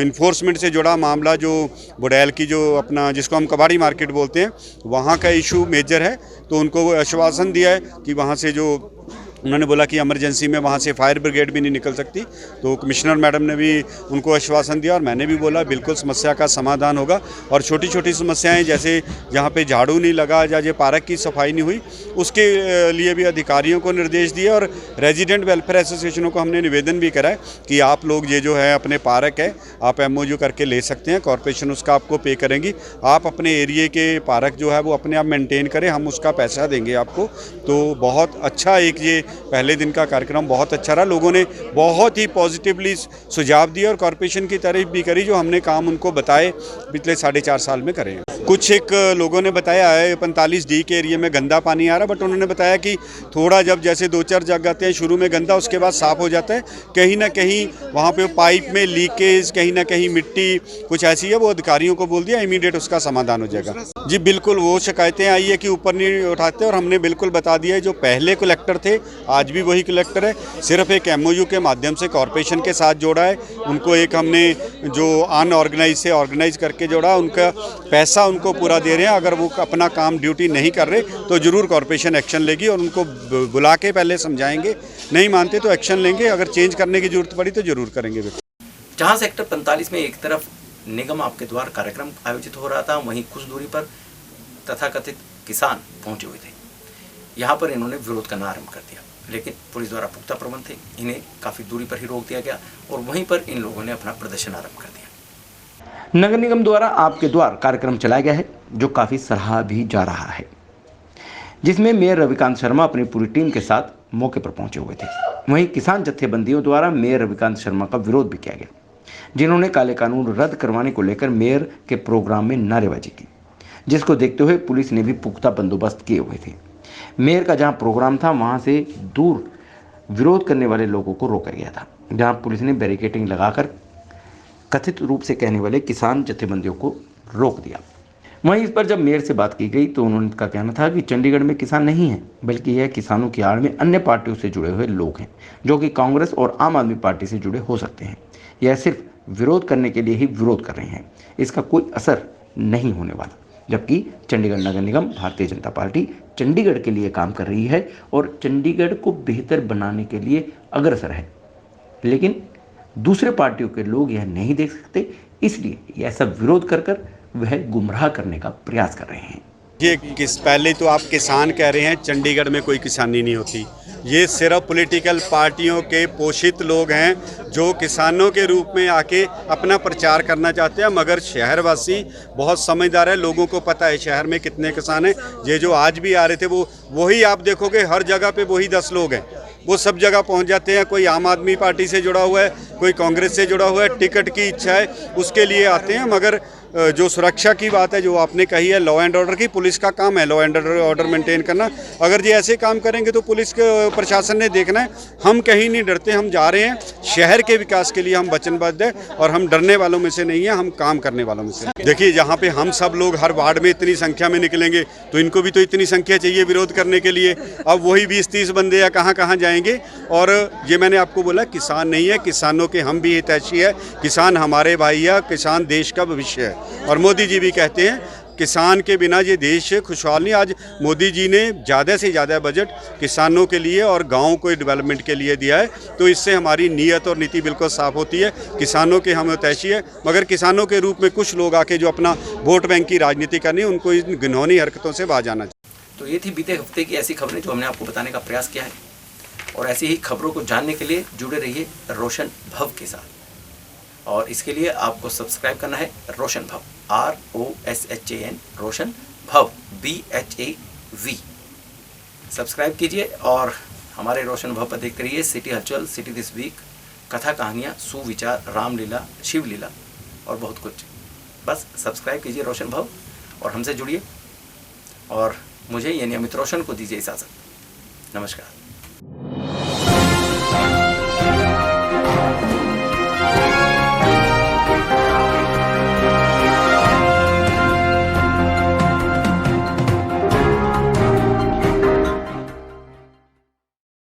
इन्फोर्समेंट से जुड़ा मामला जो बुड़ैल की जो अपना जिसको हम कबाड़ी मार्केट बोलते हैं, वहाँ का इशू मेजर है। तो उनको वो आश्वासन दिया है कि वहाँ से जो उन्होंने बोला कि इमरजेंसी में वहाँ से फायर ब्रिगेड भी नहीं निकल सकती, तो कमिश्नर मैडम ने भी उनको आश्वासन दिया और मैंने भी बोला बिल्कुल समस्या का समाधान होगा। और छोटी छोटी समस्याएं जैसे जहाँ पे झाड़ू नहीं लगा या जो पार्क की सफाई नहीं हुई, उसके लिए भी अधिकारियों को निर्देश दिए और रेजिडेंट वेलफेयर एसोसिएशनों को हमने निवेदन भी करा है कि आप लोग ये जो है अपने पार्क है आप MOU करके ले सकते हैं, कॉरपोरेशन उसका आपको पे करेंगी। आप अपने एरिए के पार्क जो है वो अपने आप मेंटेन करें, हम उसका पैसा देंगे आपको। तो बहुत अच्छा एक ये पहले दिन का कार्यक्रम बहुत अच्छा रहा। लोगों ने बहुत ही पॉजिटिवली सुझाव दिए और कॉरपोरेशन की तारीफ भी करी जो हमने काम उनको बताए पिछले 4.5 साल में करे। कुछ एक लोगों ने बताया है 45D के एरिया में गंदा पानी आ रहा, बट उन्होंने बताया कि थोड़ा जब जैसे 2-4 जगह आते हैं शुरू में गंदा, उसके बाद साफ़ हो जाता है। कहीं ना कहीं वहाँ पे पाइप में लीकेज, कहीं ना कहीं मिट्टी कुछ ऐसी है, वो अधिकारियों को बोल दिया, इमीडिएट उसका समाधान हो जाएगा। जी बिल्कुल, वो शिकायतें आई है कि ऊपर नहीं उठाते और हमने बिल्कुल बता दिया है जो पहले कलेक्टर थे आज भी वही कलेक्टर है, सिर्फ एक MOU के माध्यम से कॉरपोरेशन के साथ जोड़ा है। उनको एक हमने जो अनऑर्गेनाइज से ऑर्गेनाइज करके जोड़ा, उनका पैसा उनको पूरा दे रहे हैं। अगर वो अपना काम ड्यूटी नहीं कर रहे तो ज़रूर कॉरपोरेशन एक्शन लेगी और उनको बुला के पहले समझाएंगे, नहीं मानते तो एक्शन लेंगे, अगर चेंज करने की जरूरत पड़ी तो ज़रूर करेंगे। जहाँ सेक्टर 45 में एक तरफ निगम आपके द्वार कार्यक्रम आयोजित हो रहा था, वहीं कुछ दूरी पर तथाकथित किसान पहुंचे हुए थे। यहाँ पर इन्होंने विरोध करना आरंभ कर दिया, लेकिन पुलिस द्वारा पुख्ता प्रबंध थे, इन्हें काफ़ी दूरी पर ही रोक दिया गया और वहीं पर इन लोगों ने अपना प्रदर्शन आरंभ कर दिया। नगर निगम द्वारा आपके द्वार कार्यक्रम चलाया गया है जो काफ़ी सराहा भी जा रहा है, जिसमें मेयर रविकांत शर्मा अपनी पूरी टीम के साथ मौके पर पहुंचे हुए थे। वहीं किसान जत्थेबंदियों द्वारा मेयर रविकांत शर्मा का विरोध भी किया गया, जिन्होंने काले कानून रद्द करवाने को लेकर मेयर के प्रोग्राम में नारेबाजी की, जिसको देखते हुए पुलिस ने भी पुख्ता बंदोबस्त किए हुए थे। मेयर का जहां प्रोग्राम था वहां से दूर विरोध करने वाले लोगों को रोका गया था, जहां पुलिस ने बैरिकेडिंग लगाकर कथित रूप से कहने वाले किसान जथेबंदियों को रोक दिया। वहीं इस पर जब मेयर से बात की गई तो उन्होंने का कहना था कि चंडीगढ़ में किसान नहीं है, बल्कि यह किसानों की आड़ में अन्य पार्टियों से जुड़े हुए लोग हैं, जो कि कांग्रेस और आम आदमी पार्टी से जुड़े हो सकते हैं। यह सिर्फ विरोध करने के लिए ही विरोध कर रहे हैं, इसका कोई असर नहीं होने वाला। जबकि चंडीगढ़ नगर निगम भारतीय जनता पार्टी चंडीगढ़ के लिए काम कर रही है और चंडीगढ़ को बेहतर बनाने के लिए अग्रसर है, लेकिन दूसरे पार्टियों के लोग यह नहीं देख सकते, इसलिए यह सब विरोध कर वह गुमराह करने का प्रयास कर रहे हैं। ये पहले तो आप किसान कह रहे हैं, चंडीगढ़ में कोई किसानी नहीं होती। ये सिर्फ पॉलिटिकल पार्टियों के पोषित लोग हैं जो किसानों के रूप में आके अपना प्रचार करना चाहते हैं, मगर शहरवासी बहुत समझदार है, लोगों को पता है शहर में कितने किसान हैं। ये जो आज भी आ रहे थे वही आप देखोगे हर जगह पे वही 10 लोग हैं, वो सब जगह पहुंच जाते हैं। कोई आम आदमी पार्टी से जुड़ा हुआ है, कोई कांग्रेस से जुड़ा हुआ है, टिकट की इच्छा है उसके लिए आते हैं। मगर जो सुरक्षा की बात है, जो आपने कही है, लॉ एंड ऑर्डर की, पुलिस का काम है लॉ एंड ऑर्डर मेंटेन करना। अगर ये ऐसे काम करेंगे तो पुलिस के प्रशासन ने देखना है। हम कहीं नहीं डरते, हम जा रहे हैं शहर के विकास के लिए, हम वचनबद्ध हैं और हम डरने वालों में से नहीं हैं, हम काम करने वालों में से। देखिए, यहाँ पे हम सब लोग हर वार्ड में इतनी संख्या में निकलेंगे तो इनको भी तो इतनी संख्या चाहिए विरोध करने के लिए। अब वही 20-30 बंदे या कहाँ जाएंगे। और ये मैंने आपको बोला, किसान नहीं है, किसानों के हम भी हितैषी है, किसान हमारे भाई है, किसान देश का भविष्य है। और मोदी जी भी कहते हैं किसान के बिना ये देश खुशहाल नहीं। आज मोदी जी ने ज़्यादा से ज़्यादा बजट किसानों के लिए और गाँव को डेवलपमेंट के लिए दिया है, तो इससे हमारी नीयत और नीति बिल्कुल साफ होती है। किसानों के हम हितैषी है, मगर किसानों के रूप में कुछ लोग आके जो अपना वोट बैंक की राजनीति करनी, उनको इन घिनौनी हरकतों से बाज आना चाहिए। तो ये थी बीते हफ्ते की ऐसी खबरें जो हमने आपको बताने का प्रयास किया है, और ऐसी ही खबरों को जानने के लिए जुड़े रहिए रोशन भव के साथ। और इसके लिए आपको सब्सक्राइब करना है रोशन भव, ROSHAN, रोशन भव, BHAV। सब्सक्राइब कीजिए और हमारे रोशन भव पर देखते रहिए सिटी हलचल, सिटी दिस वीक, कथा कहानियाँ, सुविचार, रामलीला, शिवलीला और बहुत कुछ। बस सब्सक्राइब कीजिए रोशन भव और हमसे जुड़िए, और मुझे यानी अमित रोशन को दीजिए इजाज़त। नमस्कार।